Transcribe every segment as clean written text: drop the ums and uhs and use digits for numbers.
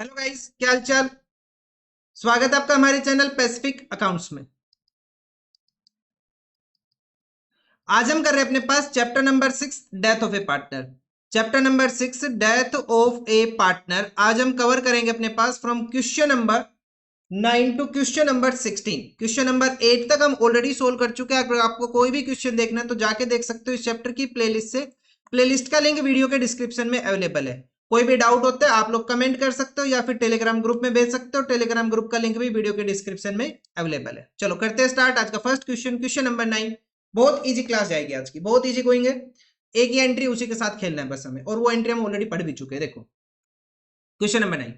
Hello guys, क्या हालचाल। स्वागत है आपका हमारे चैनल पैसिफिक अकाउंट्स में। आज हम कर रहे हैं अपने पास chapter number 6 death of a partner. Chapter number 6 death of a partner आज हम कवर करेंगे अपने पास from question number 9 to question number 16। Question number 8 तक हम ऑलरेडी सोल्व कर चुके हैं। अगर आपको कोई भी क्वेश्चन देखना है तो जाके देख सकते हो इस चैप्टर की प्लेलिस्ट से। प्लेलिस्ट का लिंक वीडियो के डिस्क्रिप्शन में अवेलेबल है। कोई भी डाउट होता है आप लोग कमेंट कर सकते हो या फिर टेलीग्राम ग्रुप में भेज सकते हो। टेलीग्राम ग्रुप का लिंक भी वीडियो के डिस्क्रिप्शन में अवेलेबल है। चलो करते हैं स्टार्ट। आज का फर्स्ट क्वेश्चन, क्वेश्चन नंबर 9। बहुत इजी क्लास जाएगी आज की, बहुत इजी गोइंग है। एक ही एंट्री उसी के साथ खेलना है बस हमें, और वो एंट्री हम ऑलरेडी पढ़ भी चुके हैं। देखो question number 9।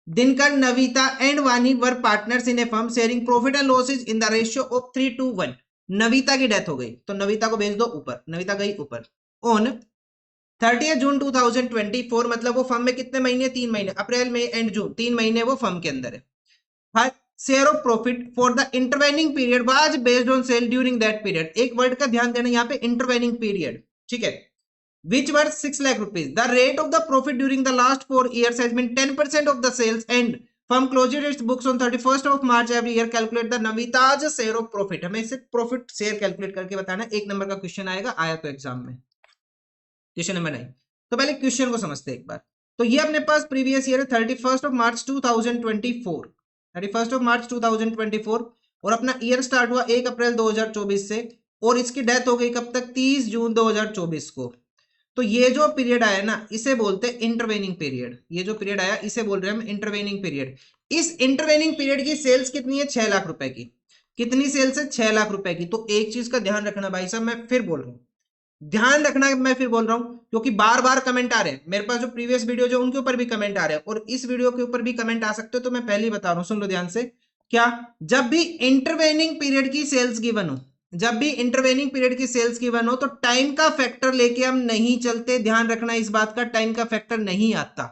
Dinkar, Navita and Vani were partners in a firm sharing profit and losses in the ratio of 3:1। Navita की डेथ हो गई तो नविता को भेज दो ऊपर, नविता गई ऊपर। ऑन 30 जून 2024, मतलब वो फर्म में कितने महीने, 3 महीने, अप्रैल मई एंड जून, 3 महीने वो फर्म के अंदर है। Share of profit for the intervening period was based on sale during that period. एक वर्ड का ध्यान देना यहाँ पे, इंटरवेनिंग पीरियड, ठीक है। Which were 6 lakh rupees. The rate of the profit during the last 4 years has been 10% of the sales and firm closes its books on 31st of March every year. Calculate the Navita's share of profit. हमें इसे profit share calculate करके बताना। एक number का question आएगा, आया तो exam में। Question number 9। तो पहले क्वेश्चन को समझते हैं एक बार। तो ये अपने पास प्रीवियस ईयर है 31st of March 2024, 31st of March 2024, और अपना ईयर स्टार्ट हुआ 1 अप्रैल 2024 से, और इसकी डेथ हो गई कब तक, 30 जून 2024 को। तो ये जो पीरियड आया ना इसे बोलते हैं इंटरवेनिंग पीरियड। ये जो पीरियड आया इसे बोल रहे हैं हम इंटरवेनिंग पीरियड। इस इंटरवेनिंग पीरियड की सेल्स कितनी है, 6 लाख रुपए की। कितनी सेल्स है, 6 लाख रुपए की। तो एक चीज का ध्यान रखना भाई साहब, मैं फिर बोल रहा हूं, ध्यान रखना, मैं फिर बोल रहा हूं क्योंकि बार बार कमेंट आ रहे हैं मेरे पास। जो प्रीवियस वीडियो जो उनके ऊपर भी कमेंट आ रहे हैं और इस वीडियो के ऊपर भी कमेंट आ सकते हो। तो मैं पहले ही बता रहा हूं, सुन लो ध्यान से। क्या, जब भी इंटरवेनिंग पीरियड की सेल्स गिवन हो, जब भी इंटरवेनिंग पीरियड की सेल्स गिवन हो तो टाइम का फैक्टर लेके हम नहीं चलते। ध्यान रखना इस बात का, टाइम का फैक्टर नहीं आता।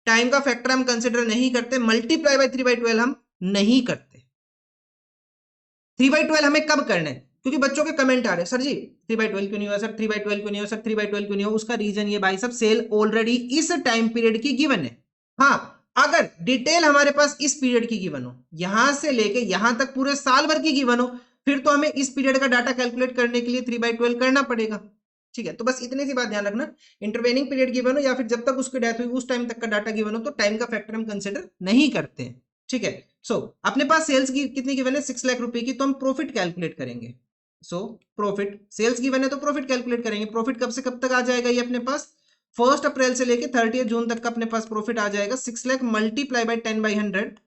टाइम का फैक्टर हम कंसिडर नहीं करते। मल्टीप्लाई बाय 3/12 हम नहीं करते। 3/12 हमें कब करना है, क्योंकि बच्चों के कमेंट आ रहे हैं सर जी 3/12 क्यों नहीं हुआ, सर 3/12 क्यों नहीं हुआ, सर 3/12 क्यों नहीं हुआ। उसका रीजन ये भाई सब, सेल ऑलरेडी इस टाइम पीरियड की गिवन है। हाँ, अगर डिटेल हमारे पास इस पीरियड की गिवन हो, यहां से लेके यहां तक पूरे साल भर की गिवन हो, फिर तो हमें इस पीरियड का डाटा कैलकुलेट करने के लिए 3/12 करना पड़ेगा। ठीक है, तो बस इतनी सी बात ध्यान रखना। इंटरवेनिंग पीरियड गिवन हो या फिर जब तक उसकी डेथ हुई उस टाइम तक का डाटा गिवन हो तो टाइम का फैक्टर हम कंसिडर नहीं करते हैं। ठीक है। सो अपने पास सेल्स की कितनी गिवन है, 6 लाख रुपए की, तो हम प्रॉफिट कैलकुलेट करेंगे। सो प्रॉफिट, सेल्स गिवन है तो प्रॉफिट कैलकुलेट करेंगे। प्रॉफिट कब से कब तक आ जाएगा ये अपने पास, 1 अप्रैल से लेके 30 जून तक का अपने पास प्रॉफिट आ जाएगा। 6 लाख मल्टीप्लाई बाय 10/100,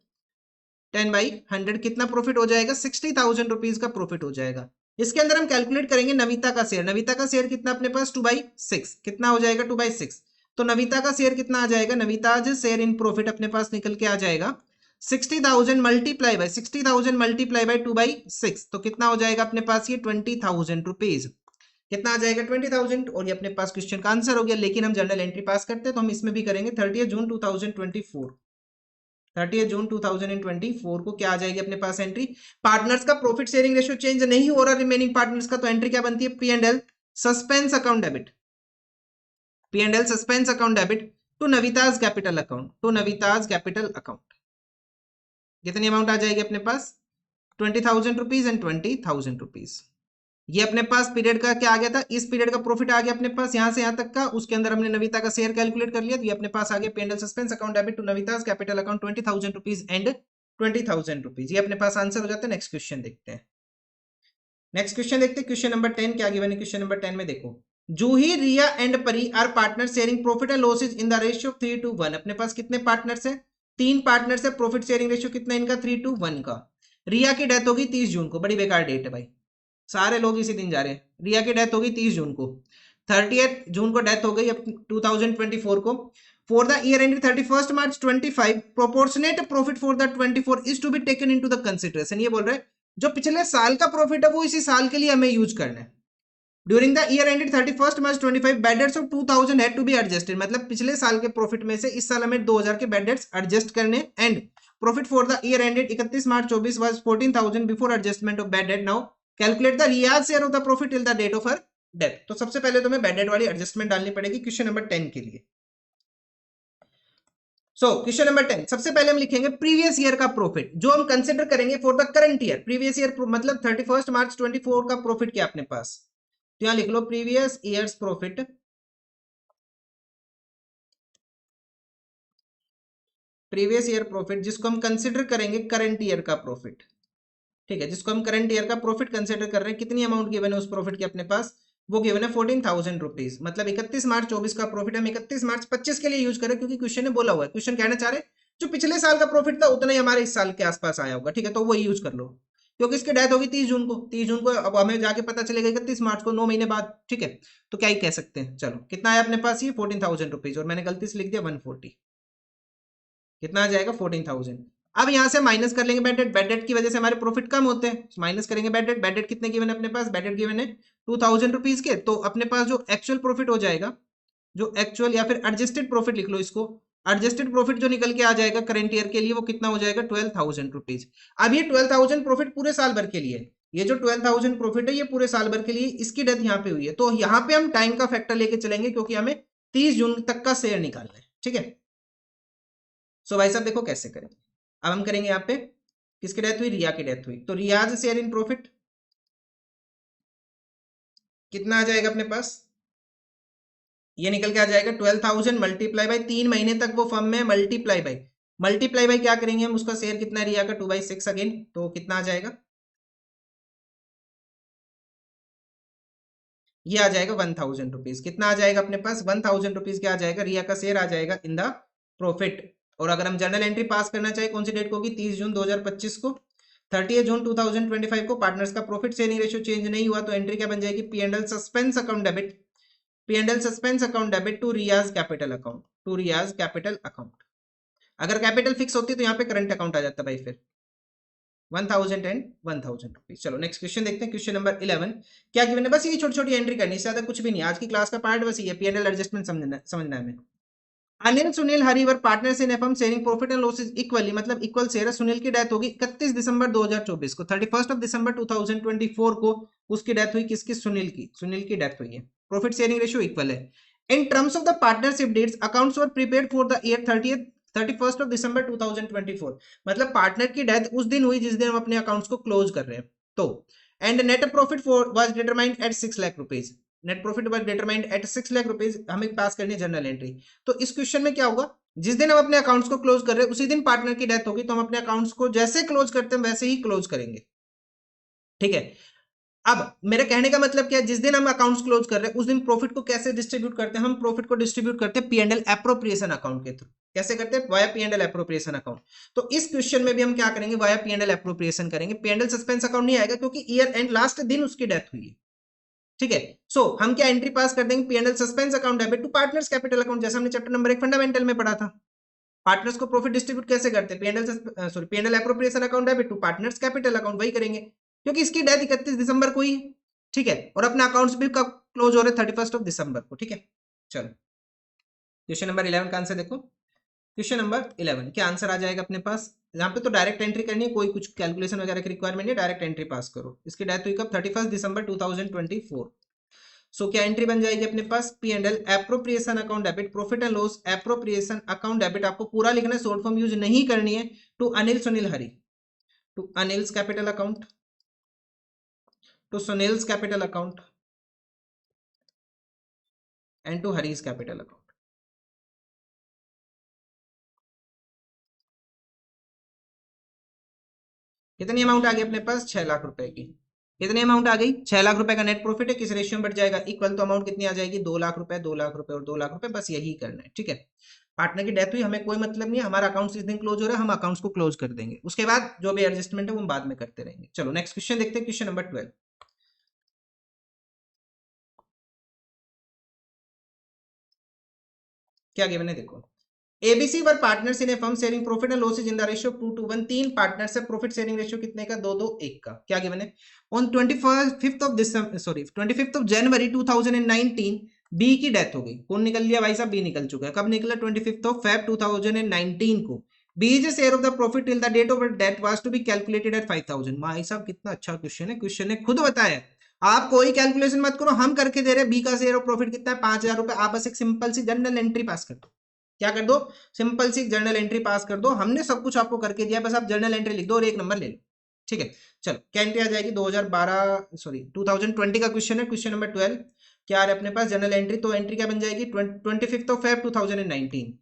10/100 कितना प्रॉफिट हो जाएगा, 60,000 रुपीज का प्रॉफिट हो जाएगा। इसके अंदर हम कैलकुलेट करेंगे नविता का शेयर। नविता का शेयर कितना अपने पास, 2/6, कितना हो जाएगा 2/6। तो नविता का शेयर कितना आ जाएगा, नविता शेयर इन प्रॉफिट अपने पास निकल के आ जाएगा 60,000 मल्टीप्लाई बाय 60,000 मल्टीप्लाई बाय 2/6, तो कितना हो जाएगा अपने पास ये 20,000 रुपीज। कितना आ जाएगा 20,000, और ये अपने पास क्वेश्चन का आंसर हो गया। लेकिन हम जनरल एंट्री पास करते हैं तो हम इसमें भी करेंगे 30 जून 2024। 30 जून 2024 को क्या आ जाएगी अपने पास एंट्री, पार्टनर्स का प्रॉफिट शेयरिंग रेशियो चेंज नहीं हो रहा रिमेनिंग पार्टनर्स का, तो एंट्री क्या बनती है, P&L suspense account debit, P&L suspense account debit to Navita's capital account, to Navita's capital account. कितनी अमाउंट आ जाएगी अपने पास, 20,000 रुपीज एंड 20,000 रुपीज। ये अपने पास पीरियड का क्या आ गया था, इस पीरियड का प्रॉफिट आ गया अपने पास यहां से यहां तक का। उसके अंदर हमने नविता का शेयर कैलकुलेट कर लिया, तो ये अपने पास आ गया P&L suspense account debit to Navita's capital account 20,000 rupees and 20,000 rupees. ये अपने पास आंसर हो जाता है। नेक्स्ट क्वेश्चन देखते हैं। नेक्स्ट क्वेश्चन देखते हैं, क्वेश्चन नंबर 10 क्या गिवन है। क्वेश्चन नंबर 10 में देखो, Juhi, Riya and Pari are partner sharing profit and losses in the ratio of 3:1। अपने पास कितने पार्टनर्स है, 3 पार्टनर्स है। प्रॉफिट शेयरिंग रेशियो कितना इनका, 3:1 का। रिया की डेथ होगी 30 जून को, बड़ी बेकार डेट है भाई, सारे लोग इसी दिन जा रहे हैं। रिया की डेथ होगी 30 जून को, 30 जून को डेथ हो गई अब 2024 को। For the year ending 31 March 25, proportionate profit for the 24 is to be taken into the consideration. ये बोल रहे हैं जो पिछले साल का प्रॉफिट है वो इसी साल के लिए हमें यूज करना है। During the year ended 31 March 25, bad debts of 2000 had to be adjusted. मतलब पिछले साल के प्रॉफिट में से इस साल हमें 2000 के बैड डेट्स एडजस्ट करने। And profit for the year ended 31 March 24 was 14,000 before adjustment of bad debt. Now calculate the Riyaz share of the profit till the date of her death. तो सबसे पहले तुम्हें बैड डेट वाली adjustment डालनी पड़ेगी question number 10 के लिए। Question number 10, सबसे पहले हम लिखेंगे प्रीवियस ईयर का प्रॉफिट जो हम कंसिडर करेंगे for the current year. Previous year मतलब 31 मार्च 24 का प्रॉफिट क्या अपने पास, तो यहां लिख लो previous years profit. Previous year profit जिसको हम कंसिडर करेंगे करंट ईयर का प्रॉफिट, ठीक है, जिसको हम करंट ईयर का प्रॉफिट कंसिडर कर रहे हैं। कितनी अमाउंट गिवन है उस प्रॉफिट के अपने पास, वो गिवन है 14,000 रुपीज। मतलब 31 मार्च 24 का प्रॉफिट हम 31 मार्च 25 के लिए यूज करें, क्योंकि क्वेश्चन ने बोला हुआ है, क्वेश्चन कहना चाह रहे हैं जो पिछले साल का प्रॉफिट था उतना ही हमारे इस साल के आसपास आया होगा, ठीक है, तो वही यूज कर लो। क्योंकि इसकी डेथ होगी 30 जून को, 30 जून को अब हमें जाके पता चलेगा 31 मार्च को, 9 महीने बाद, ठीक है, तो क्या ही कह सकते हैं। चलो कितना है अपने पास, ये 14,000 रुपीज, और मैंने गलती से लिख दिया 140, कितना आ जाएगा 14,000। अब यहां से माइनस कर लेंगे बैड डेट, बैड डेट की वजह से हमारे प्रॉफिट कम होते हैं, माइनस करेंगे बैड डेट। बैड डेट कितने गिवन है अपने पास, बैड डेट गिवन है 2,000 रुपीज के, तो अपने पास जो एक्चुअल प्रॉफिट हो जाएगा, जो एक्चुअल या फिर एडजस्टेड प्रॉफिट लिख लो इसको, एडजस्टेड प्रॉफिट जो निकल के आ जाएगा करंट ईयर के लिए वो कितना हो जाएगा 12,000 रुपीज। अब ये 12,000 प्रॉफिट पूरे साल भर के लिए, ये जो 12,000 प्रॉफिट है ये पूरे साल भर के लिए, इसकी डेथ यहाँ पे हुई है, तो यहाँ पे हम टाइम का फैक्टर लेके चलेंगे क्योंकि हमें 30 जून तक का शेयर निकालना है, ठीक है। सो भाई साहब देखो कैसे करेंगे, अब हम करेंगे यहाँ पे किसकी डेथ हुई, रिया की डेथ हुई, तो रियाज शेयर इन प्रॉफिट कितना आ जाएगा अपने पास, ये निकल के आ जाएगा 12,000 मल्टीप्लाई बाई 3 महीने तक वो फर्म में, मल्टीप्लाई बाई क्या करेंगे हम, उसका शेयर कितना है रिया का 2/6 अगेन, तो कितना आ जाएगा, ये आ जाएगा 1,000 रुपीज। कितना आ जाएगा अपने पास 1,000 रुपीज, क्या आ जाएगा, रिया का शेयर आ जाएगा इन द प्रॉफिट। और अगर हम जर्नल एंट्री पास करना चाहे कौन सी डेट को होगी, 30 जून 2025 को, 30 जून 2025 को पार्टनर्स का प्रॉफिट शेयरिंग रेशियो चेंज नहीं हुआ, तो एंट्री क्या बन जाएगी, P and L suspense account debit, P and L suspense account debit to Riyaz capital account, to Riyaz capital account. अगर कैपिटल फिक्स होती तो यहाँ पे करंट अकाउंट आ जाता भाई, फिर 1,000 एंड 1,000 रुपीज। चलो नेक्स्ट क्वेश्चन देखते हैं, क्वेश्चन नंबर 11 क्या गिवन है, बस ये छोटी छोटी एंट्री करनी, ज्यादा कुछ भी नहीं, आज की क्लास का पार्ट बस ये पी एंड एल एडजस्टमेंट समझना है हमें। Anil Sunil Hari were partners in FM sharing profit and losses equally, मतलब इक्वल शेयर है। सुनील की डेथ होगी 31 दिसंबर 2024 को, 31 दिसंबर 2024 को उसकी डेथ हुई, किसकी, सुनील की, सुनील की डेथ हुई है। प्रॉफिट शेयरिंग रेशियो इक्वल है। In terms of the partnership deeds accounts were prepared for the year 31 दिसंबर 2024, मतलब पार्टनर की डेथ उस दिन हुई जिस दिन हम अपने अकाउंट्स को क्लोज कर रहे हैं, तो and net profit was determined at 6 lakh rupees, net profit was determined at 6 lakh rupees, हमें पास करनी है जर्नल एंट्री। तो इस क्वेश्चन में क्या होगा, जिस दिन हम अपने अकाउंट्स को क्लोज कर रहे हैं उसी दिन पार्टनर की डेथ होगी, तो हम अपने अकाउंट्स को जैसे क्लोज करते हैं वैसे ही क्लोज करेंगे, ठीक है। अब मेरे कहने का मतलब क्या है, जिस दिन हम अकाउंट्स क्लोज कर रहे हैं उस दिन प्रॉफिट को कैसे डिस्ट्रीब्यूट करते हैं, हम प्रॉफिट को डिस्ट्रीब्यूट करते हैं पी&एल एप्रोप्रिएशन अकाउंट के थ्रू। कैसे करते हैं, वाया पी&एल एप्रोप्रिएशन अकाउंट। तो इस क्वेश्चन में भी हम क्या करेंगे, वाया पी&एल एप्रोप्रिएशन करेंगे। पी&एल सस्पेंस अकाउंट नहीं आएगा क्योंकि ईयर एंड लास्ट दिन उसकी डेथ हुई है, ठीक है। सो हम क्या एंट्री पास कर देंगे, P and L suspense account debit to partners capital account, जैसे हमने चैप्टर नंबर 1 फंडामेंटल में पढ़ा था। पार्टनर्स को प्रॉफिट डिस्ट्रीब्यूट कैसे करते हैं, P and L appropriation account debit to partners capital account, वही करेंगे क्योंकि इसकी डेथ 31 दिसंबर को ही, ठीक है, और अपना अकाउंट्स भी कब क्लोज हो रहे, 31 दिसंबर को, ठीक है। चलो क्वेश्चन नंबर 11 का आंसर देखो, क्वेश्चन नंबर 11 क्या आंसर आ जाएगा अपने पास, यहाँ पे तो डायरेक्ट एंट्री करनी है, कोई कुछ कैलकुलेशन वगैरह की रिक्वायरमेंट नहीं, डायरेक्ट एंट्री पास करो। इसकी डेथ हुई कब, 31 दिसंबर 2024। सो क्या एंट्री बन जाएगी अपने पास, P and L appropriation account debit, profit and loss appropriation account debit, आपको पूरा लिखना है, शॉर्ट फॉर्म यूज नहीं करनी है, to Anil Sunil Hari, to Anil's capital account, to Sunil's capital account and to Hari's capital account. कितनी अमाउंट आ गई अपने पास, 6 लाख रुपए की। कितनी अमाउंट आ गई, 6 लाख रुपए का नेट प्रॉफिट है, किस रेशियो में बढ़ जाएगा, इक्वल, तो अमाउंट कितनी आ जाएगी, 2 लाख रुपए, 2 लाख रुपए और 2 लाख रुपए, बस यही करना है, ठीक है। पार्टनर की डेथ हुई, हमें कोई मतलब नहीं है, हमारा अकाउंट इस दिन क्लोज हो रहा है, हम अकाउंट्स को क्लोज कर देंगे, उसके बाद जो भी एडजस्टमेंट है वो हम बाद में करते रहेंगे। चलो नेक्स्ट क्वेश्चन देखते हैं, क्वेश्चन नंबर 12 क्या गिवन है देखो, ABC were partners in a firm sharing profit and losses in the ratio 2:1, 3 partners है, प्रॉफिट शेयरिंग रेशियो कितने का, 2:1 का। क्या गिवन है, ऑन 25 जनवरी 2019 बी की डेथ हो गई, कौन निकल लिया भाई साहब, बी निकल चुका है, कब निकला, 25 फेब 2019 को। B's share of the profit till the date of death was to be calculated at 5,000। भाई साहब कितना अच्छा क्वेश्चन है, क्वेश्चन ने खुद बताया, आप कोई कैलकुलेशन मत करो, हम करके दे रहे हैं, बी का शेयर ऑफ प्रॉफिट कितना है, 5,000 रुपए, आप बस एक सिंपल सी जनरल एंट्री पास कर दो, क्या कर दो, सिंपल सी जर्नल एंट्री पास कर दो, हमने सब कुछ आपको करके दिया, बस आप जर्नल एंट्री लिख दो और एक नंबर ले लो, ठीक है। चलो क्या एंट्री आ जाएगी, 2020 का क्वेश्चन है, क्वेश्चन नंबर 12। क्या आ रहा है अपने पास जर्नल एंट्री, तो एंट्री क्या बन जाएगी, 25 ऑफ फेब 2019,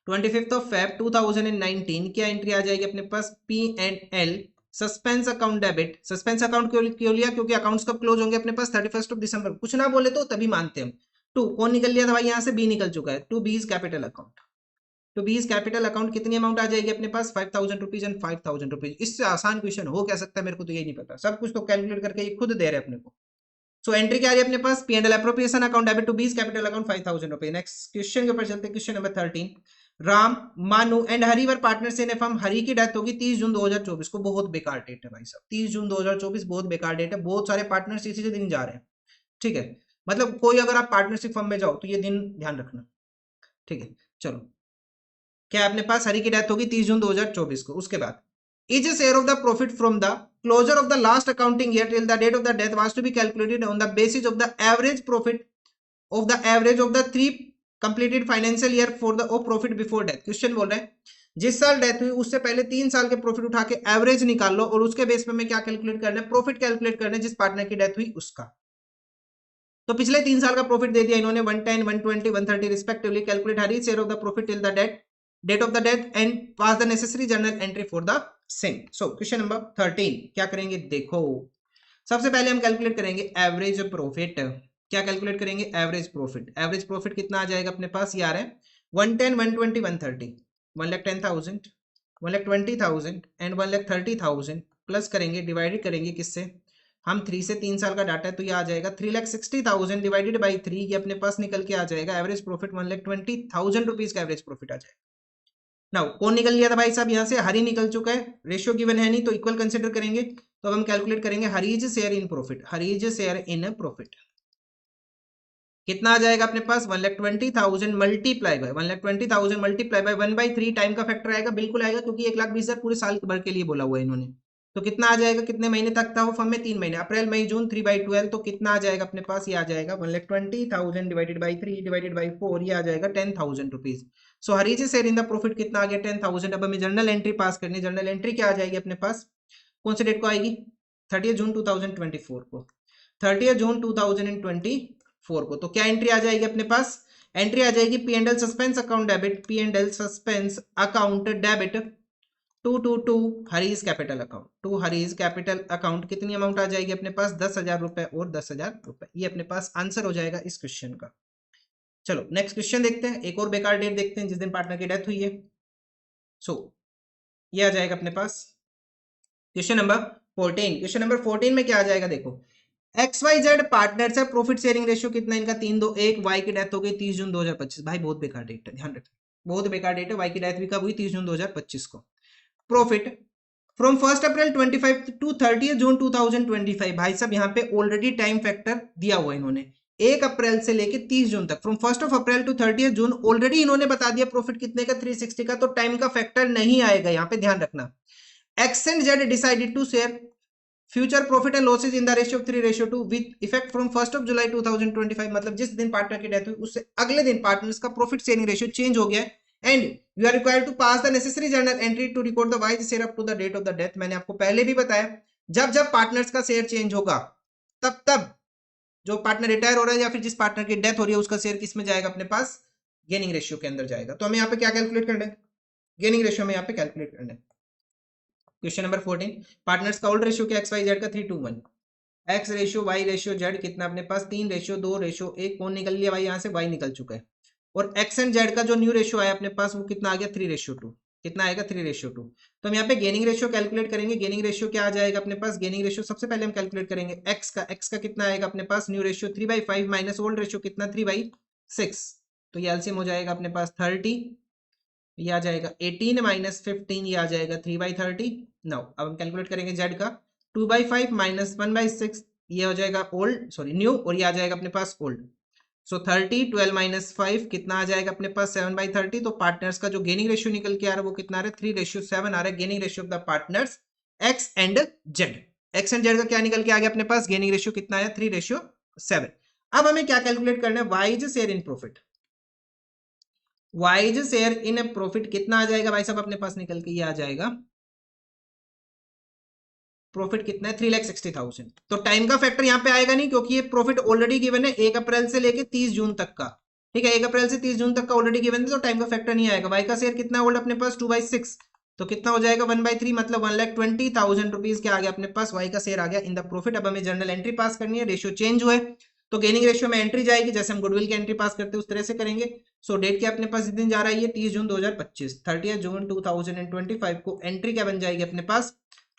25 ऑफ फेब 2019 क्या एंट्री आ जाएगी अपने पास, P&L suspense account debit. Suspense account क्यों लिया, क्योंकि अकाउंट्स कब क्लोज होंगे अपने पास, 31 दिसंबर। कुछ ना बोले तो तभी मानते हम। टू कौन निकल लिया था भाई, यहाँ से बी निकल चुका है, टू बीज कैपिटल अकाउंट। तो बीज कैपिटल अकाउंट कितनी अमाउंट आ जाएगी अपने पास, 5000 रुपीज एंड 5000 रुपीज। इससे आसान क्वेश्चन हो क्या सकता है, मेरे को तो यही नहीं पता, सब कुछ तो कैलकुलेट करके ये खुद दे रहे अपने को। सो एंट्री क्या आ रही है अपने पास, P&L appropriation account debit to B's capital account 5000 rupees. Next question के ऊपर चलते हैं, question number 13। Ram, Manu and Hari were partners in a firm. Hari की डेथ होगी 30 जून 2024 को। बहुत बेकार डेट है भाई साहब, 30 जून 2024 बहुत बेकार डेट है। बहुत सारे पार्टनर्स इसी से दिन जा रहे हैं, ठीक है। मतलब कोई अगर आप पार्टनरशिप फर्म में जाओ तो ये दिन ध्यान रखना, ठीक है। चलो क्या अपने पास, हरी की डेथ होगी 30 जून 2024 को। उसके बाद is a share of the profit from the closure of the last accounting year till the date of the death was to be calculated on the basis of the average profit of the 3 completed financial year for the of profit before death। Question बोल रहे हैं जिस साल death हुई उससे पहले 3 साल के प्रॉफिट उठा के एवरेज निकाल लो और उसके बेस पे मैं क्या कैलकुलेट करना है, प्रॉफिट कैलकुलेट करना है जिस पार्टनर की डेथ हुई उसका। तो पिछले 3 साल का प्रॉफिट दे दिया इन्होंने 110, 120, 130 respectively. Calculate Hari share of the profit till the date of the death and pass the necessary journal entry for the same. So question number 13 क्या करेंगे, देखो सबसे पहले हम कैलकुलेट करेंगे एवरेज प्रॉफिट। क्या कैलकुलेट करेंगे, एवरेज प्रॉफिट। एवरेज प्रॉफिट कितना आ जाएगा अपने पास, यार है 110, 120, 130, 1,10,000, 1,20,000 एंड 1,30,000 प्लस करेंगे, डिवाइडेड करेंगे किससे, हम 3 से 3 साल का डाटा है तो ये आ जाएगा 3,60,000 डिवाइडेड बाई 3, ये अपने पास निकल के आ जाएगा एवरेज प्रॉफिट 1,20,000 रुपीज का एवरेज प्रॉफिट आ जाएगा। नाउ कौन निकल लिया था भाई साहब, यहाँ से हरी निकल चुका है, रेशियो गिवन है नहीं तो इक्वल कंसिडर करेंगे। तो अब हम कैलकुलेट करेंगे Hari's share in profit. Hari's share in profit कितना आ जाएगा अपने पास, 1,20,000 multiply by 1,20,000 multiply by 1/3 time का फैक्टर आएगा, बिल्कुल आएगा क्योंकि 1,20,000 पूरे साल भर के लिए बोला हुआ है इन्होंने। तो कितना आ जाएगा, कितने महीने तक था वो फर्म में, 3 महीने, अप्रैल मई जून, 3/12। तो कितना आ जाएगा अपने पास, ये आ जाएगा 1,20,000 डिवाइडेड बाई 3 डिवाइडेड बाई 4, ये आ जाएगा 10,000 rupees. So Hari's share in the profit कितना आ गया, 10,000। अब हमें जर्नल एंट्री पास करनी है। जर्नल एंट्री क्या आ जाएगी अपने पास, कौन से डेट को आएगी, 30 जून 2024 को, 30 जून 2024 को। तो क्या एंट्री आ जाएगी अपने पास, एंट्री आ जाएगी P&L suspense account debit, P&L suspense account debit to Hari's capital account, to Hari's capital account. कितनी अमाउंट आ जाएगी अपने पास, 10,000 रुपए और 10,000 रुपए। ये अपने पास आंसर हो जाएगा इस क्वेश्चन का। चलो नेक्स्ट क्वेश्चन देखते हैं, एक और बेकार डेट देखते हैं जिस दिन पार्टनर की डेथ हुई है। सो ये आ जाएगा अपने पास क्वेश्चन नंबर 14। क्वेश्चन नंबर 14 में क्या आ जाएगा, देखो XYZ पार्टनर्स है, प्रॉफिट शेयरिंग रेशियो कितना इनका, 3:2:1। वाई की डेथ हो गई 30 जून 2025। भाई बहुत बेकार डेट है, ध्यान रखना, बहुत बेकार डेट है। वाई की डेथ भी कब हुई, 30 जून 2025 को। प्रॉफिट फ्रॉम 1 अप्रैल 25 टू 30 जून 2025। भाई साहब यहाँ पे ऑलरेडी टाइम फैक्टर दिया हुआ है इन्होंने, 1 अप्रैल से लेके 30 जून तक, from 1 April to 30 June already इन्होंने बता दिया प्रॉफिट कितने का, 360 का। तो टाइम का फैक्टर नहीं आएगा यहाँ पे, ध्यान रखना। X and Z decided to share future profit and losses in the ratio of 3:2 with effect from 1st of July 2025। मतलब जिस दिन पार्टनर की डेथ हुई उससे अगले दिन पार्टनर्स का प्रॉफिट शेयरिंग रेशियो चेंज हो गया है and you are required to pass the necessary journal entry to record the Y's share up to the date of the death. मैंने आपको पहले भी बताया जब जब पार्टनर्स का शेयर चेंज होगा तब तब जो पार्टनर रिटायर हो रहा है या फिर जिस पार्टनर की डेथ हो रही है उसका शेयर किस में जाएगा अपने पास, गेनिंग रेशियो के अंदर जाएगा। तो हमें यहाँ पे क्या कैलकुलेट करना है, गेनिंग रेशियो में यहाँ पे कैलकुलेट करना है। क्वेश्चन नंबर 14, पार्टनर्स का ओल्ड रेशियो क्या, XYZ का 3:1। X ratio Y ratio Z कितना अपने पास, 3:2:1। कौन निकल लिया भाई, यहाँ से वाई निकल चुका है। और एक्स एंड जेड का जो न्यू रेशियो आया अपने पास वो कितना आ गया, 3:2। कितना आएगा, 3:2। तो हम यहाँ पे गेनिंग रेशियो कैलकुलेट करेंगे। गेनिंग रेशियो क्या आ जाएगा अपने पास, गेनिंग रेशियो सबसे पहले हम कैलकुलेट करेंगे एक्स का कितना आएगा अपने पास, new ratio 3/5 minus old ratio कितना 3/6। तो ये एलसीएम हो जाएगा अपने पास 30, ये आ जाएगा 18 माइनस 15, ये आ जाएगा 3/30। नाउ अब हम कैलकुलेट करेंगे जेड का, 2/5 माइनस 1/6, ये हो जाएगा ओल्ड सॉरी न्यू, और ये आ जाएगा अपने पास ओल्ड। सो 30, 12 माइनस 5 कितना आ जाएगा अपने पास, 7/30। तो पार्टनर्स का जो गेनिंग रेशियो निकल के आ रहा है वो कितना आ रहा है, 3:7 आ रहा है gaining ratio of the partners x and Z. X and Z का क्या निकल के आ गया अपने पास, गेनिंग रेशियो कितना आया, 3:7। अब हमें क्या कैलकुलेट करना है, wise share in profit. Wise share in profit कितना आ जाएगा भाई साहब अपने पास निकल के, ये आ जाएगा प्रॉफिट कितना है 3,60,000। तो टाइम का फैक्टर यहाँ पे आएगा नहीं, क्योंकि ये प्रॉफिट ऑलरेडी गिवन है 1 अप्रैल से लेके 30 जून तक का। ठीक है, 1 अप्रैल से 30 जून तक का ऑलरेडी गिवन है, तो टाइम का फैक्टर नहीं आएगा। वाई का शेयर कितना होल्ड अपने पास 2/6, तो कितना हो जाएगा 1/3, मतलब 1,20,000 रुपीज के आ गया अपने पास, वाई का शेयर आ गया इन द प्रॉफिट। अब हमें जर्नल एंट्री पास करनी है, रेशियो चेंज हुआ है तो गेनिंग रेशियो में एंट्री जाएगी, जैसे हम गुडविल की एंट्री पास करते हैं उस तरह से करेंगे। सो डेट क्या अपने पास दिन जा रहा है, ये 30 जून 2025, 30 जून 2025 को एंट्री क्या बन जाएगी अपने पास,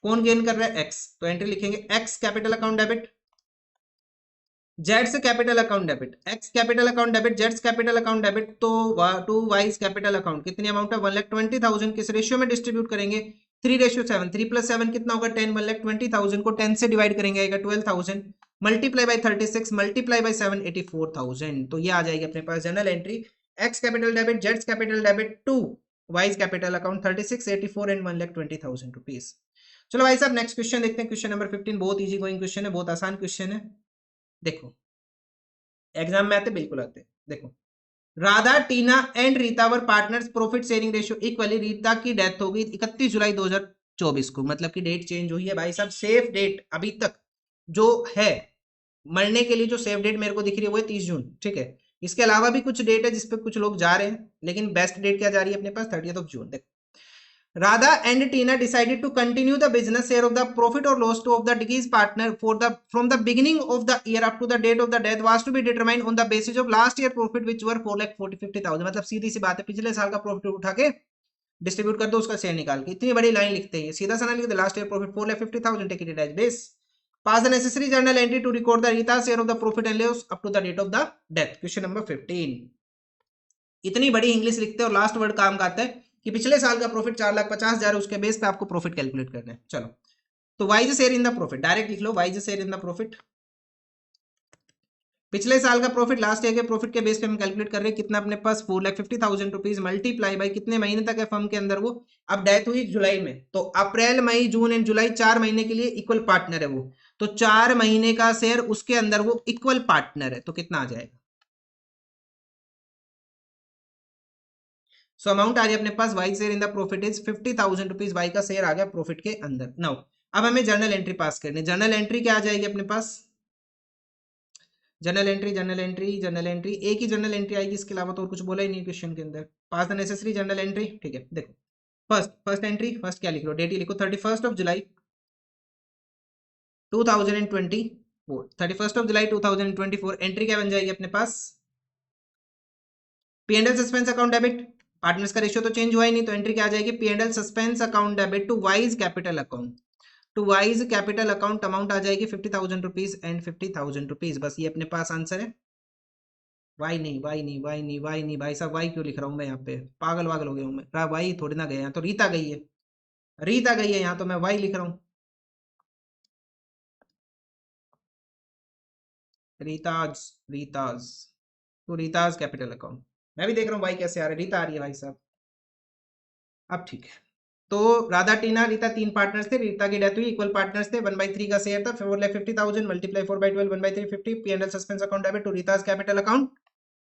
कौन गेन कर रहा है एक्स, तो एंट्री लिखेंगे एक्स कैपिटल अकाउंट डेबिट, जेड्स capital account debit, x capital account debit, जेड्स कैपिटल अकाउंट डेबिट, तो टू वाइज कैपिटल अकाउंट कितनी अमाउंट है 1,20,000, किस रेशियो में डिस्ट्रीब्यूट करेंगे 3:7, 3 + 7 कितना होगा 10, 1,20,000 को 10 से डिवाइड करेंगे आएगा 12,000, मल्टीप्लाई बाय 36 मल्टीप्लाई बाय 7 84,000। तो ये आ जाएगी अपने पास general entry X capital debit, जेड्स capital debit to Y's capital account 36, 84 and 1,20,000 rupees. चलो भाई साहब नेक्स्ट क्वेश्चन देखते हैं, क्वेश्चन नंबर 15, बहुत इजी गोइंग क्वेश्चन है, बहुत आसान क्वेश्चन है। देखो एग्जाम में आते बिल्कुल आते, देखो Radha Tina and Rita were partners, profit sharing ratio equally, Rita की डेथ हो गई 31 जुलाई 2024 को, मतलब कि डेट चेंज हुई है भाई साहब। सेफ डेट अभी तक जो है मरने के लिए, जो सेफ डेट मेरे को दिख रही है वो है 30 जून। ठीक है, इसके अलावा भी कुछ डेट है जिसपे कुछ लोग जा रहे हैं, लेकिन बेस्ट डेट क्या जा रही है अपने पास 30 जून। देखो Radha and Tina decided to continue the business share of the profit or loss to of the deceased partner for the from the beginning of the year up to the date of the death was to be determined on the basis of last year profit which were 4,40,50,000। मतलब सीधी सी बात है, पिछले साल का profit उठा के distribute कर दो, उसका शेयर निकाल के। इतनी बड़ी लाइन लिखते हैं, सीधा सा ना लिखते, last year profit 4,50,000, take it as base, pass the necessary journal entry to record the Rita share of the profit and loss up to the date of the death। Question number 15, इतनी बड़ी English लिखते हैं और last word काम का आता है कि पिछले साल का प्रॉफिट 4,50,000, उसके बेस पे आपको प्रॉफिट कैलकुलेट करना है। चलो तो Y's share in the profit direct लिख लो, Y's share in the profit, पिछले साल का प्रॉफिट लास्ट ईयर के प्रॉफिट के बेस पे हम कैलकुलेट कर रहे हैं, कितना अपने पास 4,50,000 रुपीज, मल्टीप्लाई बाई कितने महीने तक है फर्म के अंदर वो, अब डेथ हुई जुलाई में, तो अप्रैल मई जून एंड जुलाई 4 महीने के लिए इक्वल पार्टनर है वो, तो 4 महीने का शेयर उसके अंदर वो इक्वल पार्टनर है, तो कितना आ जाएगा। सो अमाउंट आ गया अपने पास Y share in the profit is 50,000 rupees, Y का शेयर आ गया प्रॉफिट के अंदर। नाउ अब हमें जर्नल एंट्री पास करनी, जर्नल एंट्री क्या आ जाएगी अपने पास, journal entry journal entry journal entry, एक ही जर्नल एंट्री आएगी, इसके अलावा तो और कुछ बोला ही नहीं क्वेश्चन के अंदर। पास द नेसेसरी जर्नल एंट्री, ठीक है। देखो फर्स्ट एंट्री, फर्स्ट क्या लिख लो, डेट ही लिखो 31 जुलाई 2024, 31 जुलाई 2024, एंट्री क्या बन जाएगी अपने पास, P&L suspense account debit, partners का रेशियो तो चेंज हुआ ही नहीं, तो एंट्री क्या आ जाएगी P&L suspense account debit to Y's capital account, to Y's capital account amount आ जाएगी 50,000 रुपीज एंड 50,000 रुपीज, बस ये अपने पास आंसर है। वाई नहीं वाई नहीं वाई नहीं वाई नहीं, भाई साहब वाई क्यों लिख रहा हूँ मैं यहाँ पे, पागल वागल हो गया हूँ मैं, वाई थोड़ी ना गया, यहाँ तो रीता गई है, रीता गई है, यहाँ तो मैं वाई लिख रहा हूँ, रीताज रीताज, तो रीताज कैपिटल अकाउंट, मैं भी देख रहा हूँ वाई कैसे आ रहा है, रीता आ रही है भाई साहब। अब ठीक है, तो राधा टीना रीता 3 पार्टनर्स थे, रीता की डेथ हुई, इक्वल पार्टनर्स थे, 1/3 का शेयर था, 4,50,000 multiply 4/12, 1/3 50, P&L suspense account debit to Rita's capital account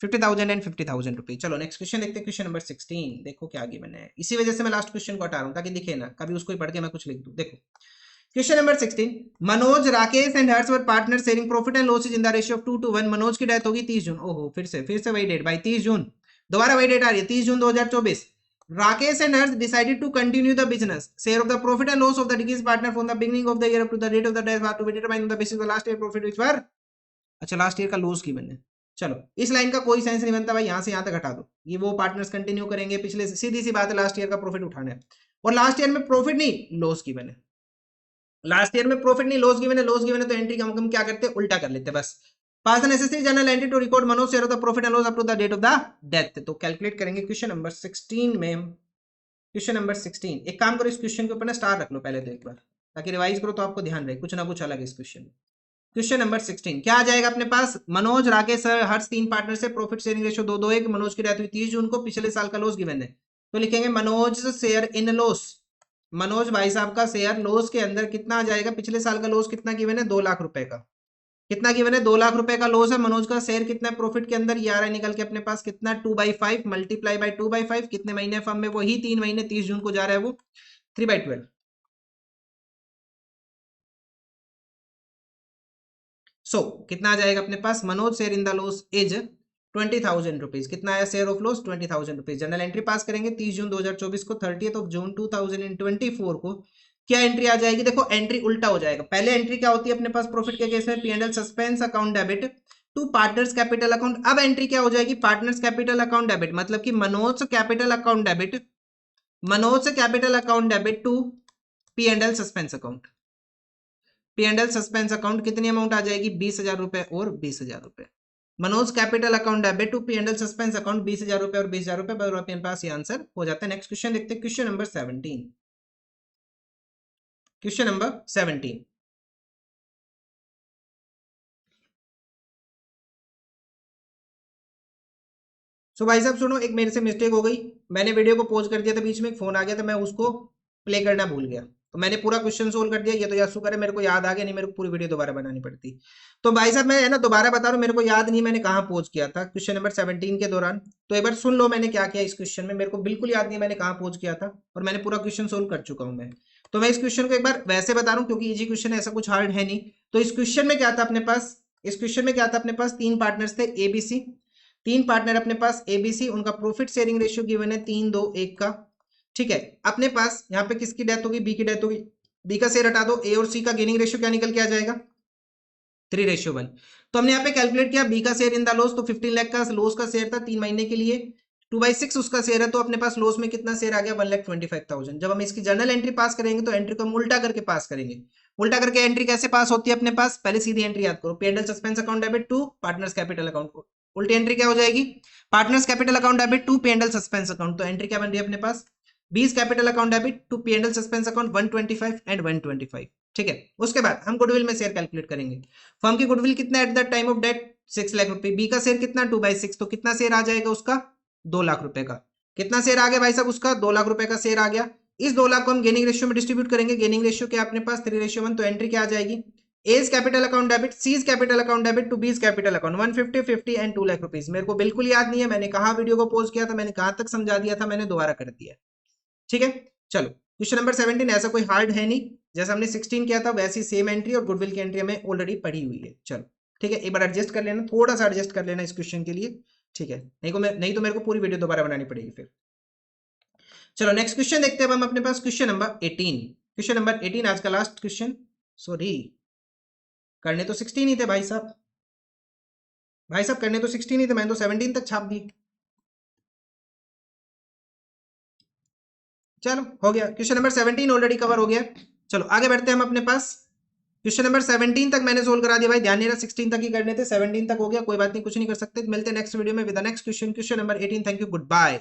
50,000 and 50,000 rupees. चलो नेक्स्ट क्वेश्चन देखते हैं, क्वेश्चन नंबर 16, देखो क्या आगे मैंने, इसी वजह से मैं लास्ट क्वेश्चन को हटा रहा हूँ ताकि दिखे ना, कभी उसको ही पढ़ के मैं कुछ लिख दूं। देखो question number 16, Manoj Rakesh and Harsh were partner sharing profit and losses in the ratio of 2:1। Manoj की डेथ होगी 30 जून, ओहो फिर से वही डेट भाई 30 जून, दोबारा वही डेट आ रही है 30 जून 2024। Rakesh and Harsh decided to continue the business. Share of the profit and loss of the deceased partner from the beginning of the year up to the date of the death was to be determined on the basis of the last year profit which were, अच्छा last year का loss की बनने। चलो इस line का कोई sense नहीं बनता भाई, यहाँ से यहाँ तक हटा दो, ये वो पार्टनर्स कंटिन्यू करेंगे, पिछले सीधी सी बात है, लास्ट ईयर का प्रॉफिट उठाना है, और लास्ट ईयर में प्रॉफिट नहीं लॉस की बने, लास्ट ईयर में प्रॉफिट नहीं लॉस गिवन है, लॉस गिवन है तो एंट्री हम क्या करते हैं उल्टा कर लेते हैं बस। Pass the necessary journal entry to record Manoj share of the profit and loss up to the date of the death. तो कैलकुलेट करेंगे क्वेश्चन नंबर 16 में, क्वेश्चन नंबर 16, एक काम करो इस क्वेश्चन के ऊपर ना स्टार रख लो पहले तो एक बार, ताकि रिवाइज करो तो आपको ध्यान रहे, कुछ ना कुछ अलग इस क्वेश्चन में। क्वेश्चन नंबर 16 क्या आ जाएगा अपने पास, मनोज राकेश हर्ष 3 पार्टनर से, प्रॉफिट शेयरिंग रेशियो 2:1, मनोज की डेथ हुई 30 जून को, पिछले साल का लॉस गिवन है, तो लिखेंगे मनोज शेयर इन लॉस, मनोज भाई साहब का शेयर लॉस के अंदर कितना आ जाएगा, पिछले साल का लॉस कितना गिवन है 2 लाख रुपए का, कितना गिवन है, 2 लाख रुपए का लॉस है। मनोज का शेयर कितना है प्रॉफिट के अंदर, ये आ रहा है निकल के अपने पास कितना, 2/5 मल्टीप्लाई बाय 2/5, कितने महीने फर्म में, वही 3 महीने, 30 जून को जा रहा है वो, 3/12। सो कितना आ जाएगा अपने पास, Manoj share in the loss is 20,000 rupees. कितना आया share of loss, 20,000 rupees. General entry pass करेंगे 30 जून 2024 को, 30 ऑफ जून 2024 को क्या एंट्री आ जाएगी, देखो एंट्री उल्टा हो जाएगा। पहले एंट्री क्या होती है अपने पास प्रॉफिट के केस में, P&L suspense account debit to partners capital account. अब एंट्री क्या हो जाएगी, पार्टनर्स कैपिटल अकाउंट डेबिट, मतलब कि Manoj capital account debit, Manoj से capital account debit to P&L suspense account. P&L suspense account कितनी अमाउंट आ जाएगी, 20,000 रुपए और 20,000 रुपए। Manoj capital account debit to P&L suspense account 20,000 रुपए और 20,000 रुपए, बराबर अपने पास ये आंसर हो जाता है। नेक्स्ट क्वेश्चन देखते हैं, क्वेश्चन नंबर 17। Question number 17। सो भाई साहब सुनो, एक मेरे से मिस्टेक हो गई, मैंने वीडियो को पॉज कर दिया था, बीच में एक फोन आ गया था, मैं उसको प्ले करना भूल गया, तो मैंने पूरा क्वेश्चन सोल्व कर दिया। ये तो याद शुक्र है मेरे को याद आ गया, नहीं मेरे को पूरी वीडियो दोबारा बनानी पड़ती। तो भाई साहब मैं है ना दोबारा बता रहा हूँ, मेरे को याद नहीं मैंने कहाँ पॉज किया था क्वेश्चन नंबर 17 के दौरान। तो एक बार सुन लो मैंने क्या किया इस क्वेश्चन में, मेरे को बिल्कुल याद नहीं मैंने कहाँ पॉज किया था, और मैंने पूरा क्वेश्चन सोल्व कर चुका हूँ मैं। तो मैं इस क्वेश्चन को एक बार वैसे बता रहा हूँ क्योंकि इजी क्वेश्चन है, ऐसा कुछ हार्ड है नहीं। तो इस क्वेश्चन में क्या था अपने पास, इस क्वेश्चन में क्या था अपने पास, 3 पार्टनर्स थे एबीसी, 3 पार्टनर अपने पास एबीसी, उनका प्रॉफिट शेयरिंग रेशियो गिवन है 3-2-1 का। ठीक है, अपने पास यहाँ पे किसकी डेथ होगी, बी की डेथ होगी, बी का शेयर हटा दो, ए और सी का गेनिंग रेशियो क्या निकल के आ जाएगा, 3:1। तो हमने यहाँ पे कैलकुलेट किया बी का शेयर इन द लॉस, तो 15 लाख का लॉस का शेयर था 3 महीने के लिए, 2/6 उसका शेयर है, तो अपने पास लॉस में कितना शेयर आ गया, 1,25,000। जब हम इसकी जर्नल एंट्री पास करेंगे तो एंट्री को हम उल्टा करके पास करेंगे। उल्टा करके एंट्री कैसे पास होती है अपने पास, पहले सीधी एंट्री याद करो, P&L suspense account debit to partners capital account. उल्टी एंट्री क्या हो जाएगी, partners capital account debit to P&L suspense account. तो एंट्री क्या बन रही है अपने पास, 20 capital account debit to P&L suspense account 125 and 125। ठीक है, उसके बाद हम गुडविल में शेयर कैलकुलेट करेंगे। फर्म की गुडविल कितना at the time of date, 6 lakh रुपए। बी का शेयर कितना, 2/6, तो कितना शेयर आ जाएगा उसका, 2 लाख रुपए का। कितना शेयर आ गया भाई साहब उसका, 2 लाख रुपए का शेयर आ गया। इस 2 लाख को हम गेनिंग रेशियो में डिस्ट्रीब्यूट करेंगे, गेनिंग रेशियो क्या अपने पास 3:1। तो एंट्री क्या आ जाएगी, A's capital account debit, C's capital account debit to B's capital account 150, 50 and 2 lakh rupees. मेरे को बिल्कुल याद नहीं है मैंने कहा वीडियो को पॉज किया था, मैंने कहां तक समझा दिया था, मैंने दोबारा कर दिया। ठीक है, चलो क्वेश्चन नंबर 17 ऐसा कोई हार्ड है नहीं, जैसा हमने 16 किया था वैसी सेम एंट्री और गुडविल की एंट्री हमें ऑलरेडी पड़ी हुई है। चलो ठीक है, एक बार एडजस्ट कर लेना, थोड़ा सा एडजस्ट कर लेना इस क्वेश्चन के लिए। ठीक है, नहीं तो मेरे को पूरी वीडियो दोबारा बनानी पड़ेगी फिर। चलो नेक्स्ट क्वेश्चन देखते हैं हम अपने पास, क्वेश्चन नंबर 18। क्वेश्चन नंबर 18 आज का लास्ट क्वेश्चन। सॉरी, करने तो 16 ही थे भाई साहब, भाई साहब करने तो 16 ही थे, मैंने तो 17 तक छाप दी। चलो हो गया, क्वेश्चन नंबर 17 ऑलरेडी कवर हो गया। चलो आगे बढ़ते हैं हम अपने पास। क्वेश्चन नंबर 17 तक मैंने सोल्व करा दिया भाई, ध्यान नहीं रहा 16 तक ही करने थे, 17 तक हो गया, कोई बात नहीं, कुछ नहीं कर सकते। मिलते हैं नेक्स्ट वीडियो में with the next question, question number 18। Thank you, good bye.